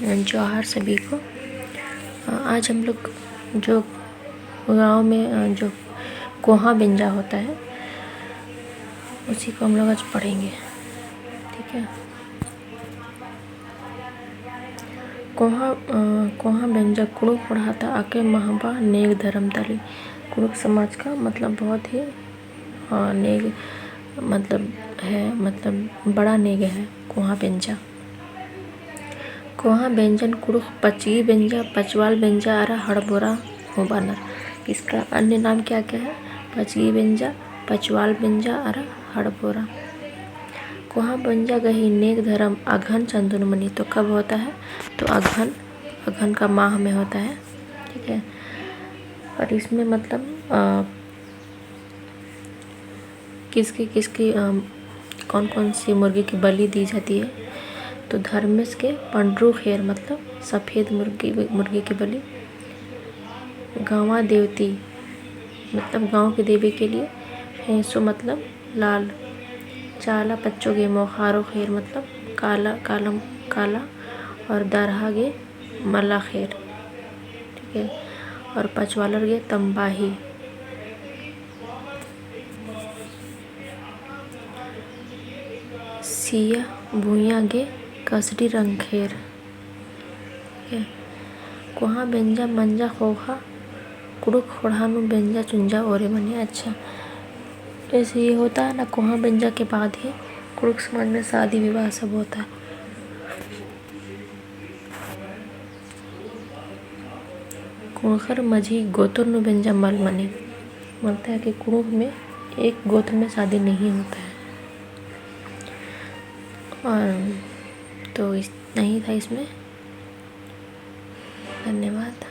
जौहर सभी को। आज हम लोग जो गांव में जो कोहा बेंजा होता है उसी को हम लोग आज पढ़ेंगे, ठीक है। कोहा बेंजा कुड़ुक पढ़ाता आके महबा नेग धर्मतली। कुड़ुक समाज का मतलब बहुत ही नेग मतलब है, मतलब बड़ा नेग है कोहा बेंजा। कोहा बेंजन कुड़ुक पचगी बेंजा पचवाल बेंजा आरा हड़बोरा हो बानर। इसका अन्य नाम क्या क्या है? पचगी बेंजा, पचवाल बेंजा आरा हड़बोरा। कोहा बेंजा गही नेग धर्म अघन चंदुनमणि। तो कब होता है? तो अघन का माह में होता है, ठीक है। और इसमें मतलब किसकी कौन कौन सी मुर्गी की बलि दी जाती है? तो धर्मेश के पंडरू खेर मतलब सफ़ेद मुर्गी की बलि। गाँवा देवती मतलब गांव की देवी के लिए। भैंसो मतलब लाल। चाला पच्चो गे मोखारो खेर मतलब काला और दरहा गे मला खेर, ठीक है। और पचवालर गे तंबाही। सिया भूया गे कसरी रंग खेर, ठीक है। कोहा बेंजा मंजा खोखा कुड़ुक खोड़ानु बेंजा चुंजा ओरे बने। अच्छा, जैसे ये होता है ना, कोहा बेंजा के बाद ही कुड़ुक समाज में शादी विवाह सब होता है। कुणखर मझी गोत्र बेंजा मल मने। बोलता है कि कुड़ुक में एक गोत्र में शादी नहीं होता है। और तो इतना ही था इसमें। धन्यवाद।